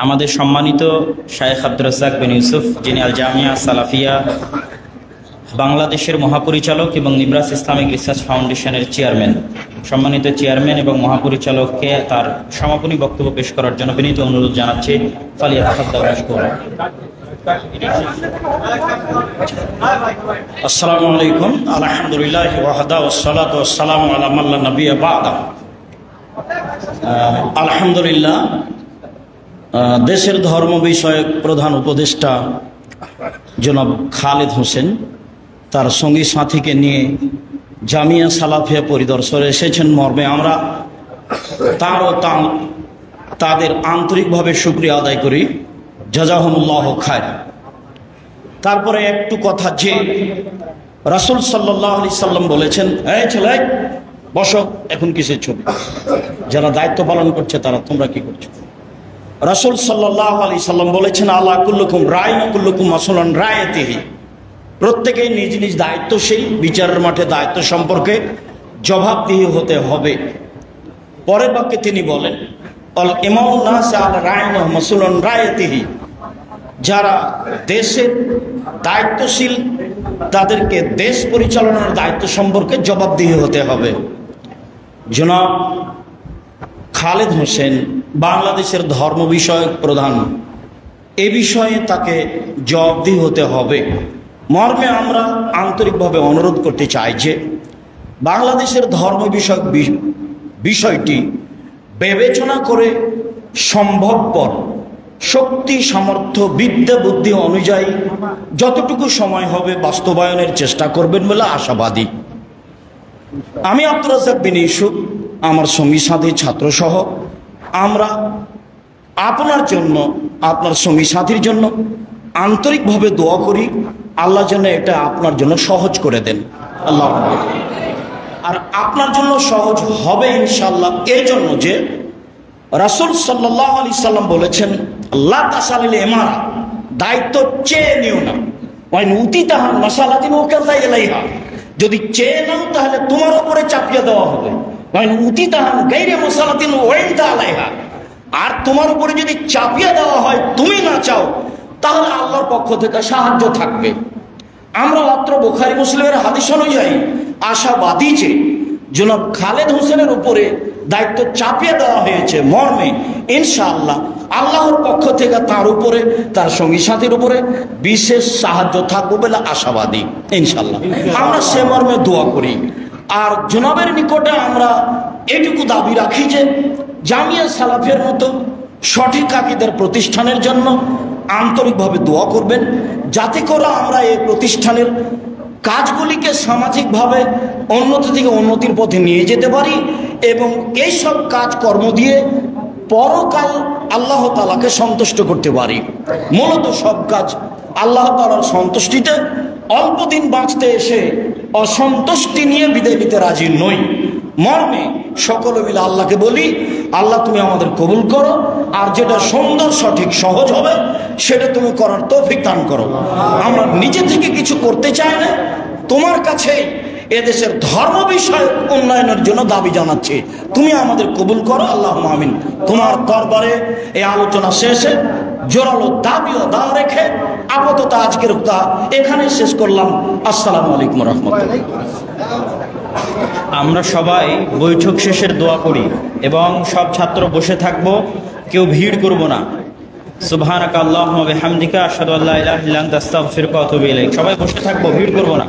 আমাদের সম্মানিত শায়েখ আব্দুর রাজ্জাক বিন ইউসুফ, যিনি আল জামিয়া সালাফিয়া বাংলাদেশের মহাপরিচালক এবং নিব্রাস ইসলামিক রিসার্চ ফাউন্ডেশনের চেয়ারম্যান, সম্মানিত চেয়ারম্যান এবং মহাপরিচালককে তার সমাপনী বক্তব্য পেশ করার জন্য বিনীত অনুরোধ জানাচ্ছি। আসসালামু আলাইকুম। আলহামদুলিল্লাহ ওয়াহদা ওয়াসসালাতু ওয়াসসালামু আলা মান লা নাবিয়্যা বা'দা। আলহামদুলিল্লাহ, দেশের ধর্ম বিষয়ক প্রধান উপদেষ্টা জনাব খালেদ হোসেন তার সঙ্গী সাথীকে নিয়ে জামিয়া সালাফিয়া পরিদর্শনে এসেছেন মর্মে আমরা তাদের আন্তরিকভাবে শুকরিয়া আদায় করি। জাযাহুমুল্লাহু খায়র। তারপরে একটু কথা, যে রাসূল সাল্লাল্লাহু আলাইহি সাল্লাম বলেছেন, এই ছেলে বসো, এখন কিসের ছবি? যারা দায়িত্ব পালন করছে তারা তোমরা কি করছো? রাসূল সাল্লাল্লাহু আলাইহি সাল্লাম বলেছেন, আলা কুল্লুকুম রাইন কুল্লুকুম মাসউলুন রায়াতিহি। প্রত্যেকেই নিজ নিজ দায়িত্বশীল, বিচারের মাঠে দায়িত্ব সম্পর্কে জবাবদিহি হতে হবে। পরের বাক্যে তিনি বলেন, আল ইমামুন নাস আলা রাইন মাসউলুন রায়াতিহি। যারা দেশের দায়িত্বশীল তাদেরকে দেশ পরিচালনার দায়িত্ব সম্পর্কে জবাবদিহি হতে হবে। জনাব খালেদ হোসেন বাংলাদেশের ধর্ম বিষয়ক প্রধান, এ বিষয়ে তাকে জবাবদিহি হতে হবে মর্মে আমরা আন্তরিকভাবে অনুরোধ করতে চাই যে বাংলাদেশের ধর্ম বিষয়ক বিষয়টি বিবেচনা করে সম্ভবপর শক্তি সামর্থ্য বিদ্যা বুদ্ধি অনুযায়ী যতটুকু সময় হবে বাস্তবায়নের চেষ্টা করবেন বলে আশাবাদী। আমি আব্দুর রাজ্জাক বিন ইউসুফ, আমার সঙ্গী সাথী ছাত্রসহ আমরা আপনার জন্য, আপনার সঙ্গী সাথীর জন্য আন্তরিকভাবে দোয়া করি, আল্লাহ যেন এটা আপনার জন্য সহজ করে দেন। আল্লাহ, আর আপনার জন্য সহজ হবে ইনশাআল্লাহ, এই জন্য যে রাসূল সাল্লাল্লাহু আলাইহি সাল্লাম বলেছেন, লা তাসালিল ইমারা, দায়িত্ব চেয়ে নিও না, ওয়াইন উতিতাহা মাসালাতিন ওয়াকাল্লা ইলাইহা, যদি চেয়ে নাও তাহলে তোমার উপরে চাপিয়ে দেওয়া হবে। ওয়াইন উতিতাহা গায়রে মাসালাতিন ওয়াইনতা আলাইহা, আর তোমার উপরে যদি চাপিয়ে দেওয়া হয় তুমি না চাও তাহলে আল্লাহর পক্ষ থেকে সাহায্য থাকবে। আমরা মাত্র বুখারী মুসলিমের হাদিস অনুযায়ী আশাবাদী যে জনাব খালেদ হোসেনের উপরে দায়িত্ব চাপিয়ে দেওয়া হয়েছে মর্মে ইনশাআল্লাহ আল্লাহর পক্ষ থেকে তার উপরে, তার সঙ্গী সাথীর উপরে বিশেষ সাহায্য থাকবে বলে আশাবাদী ইনশাআল্লাহ। আমরা সে মর্মে দোয়া করি। আর জনাবের নিকটে আমরা এটুকু দাবি রাখি যে জামিয়া সালাফিয়ার মতো সঠিক আকীদার প্রতিষ্ঠানের জন্য আন্তরিকভাবে দোয়া করবেন, যাতে করে আমরা এই প্রতিষ্ঠানের কাজগুলিকে সামাজিকভাবে উন্নতি থেকে উন্নতির পথে নিয়ে যেতে পারি এবং এইসব কাজকর্ম দিয়ে পরকাল আল্লাহ তাআলাকে সন্তুষ্ট করতে পারি। মূলত সব কাজ আল্লাহ তাআলার সন্তুষ্টিতে, অল্প দিন বাঁচতে এসে অসন্তুষ্টি নিয়ে বিদায় নিতে রাজি নই মর্মে সকলে মিলে আল্লাহকে বলি, আল্লাহ তুমি আমাদের কবুল করো, আর যেটা সুন্দর সঠিক সহজ হবে সেটা তুমি করার তৌফিক দান করো। আমরা নিজে থেকে কিছু করতে চাই না, তোমার কাছে এদেশের ধর্ম বিষয়ক উন্নয়নের জন্য দাবি জানাচ্ছি, তুমি আমাদের কবুল করো, আল্লাহুম্মা আমিন। তোমার দরবারে এই আলোচনা শেষে জোরালো দাবি ও দাওয়া রেখে আপাতত আজকের এখানে শেষ করলাম। আসসালামু আলাইকুম ওয়া রাহমাতুল্লাহ। আমরা সবাই বৈঠক শেষের দোয়া করি এবং সব ছাত্র বসে থাকবো, কেউ ভিড় করব না। সুবহানাকা আল্লাহুম্মা ওয়া বিহামদিকা আশহাদু আল্লা ইলাহা ইল্লা আনতা আস্তাগফিরুকা ওয়া আতুবু ইলাইক। সবাই বসে থাকবো, ভিড় করব না।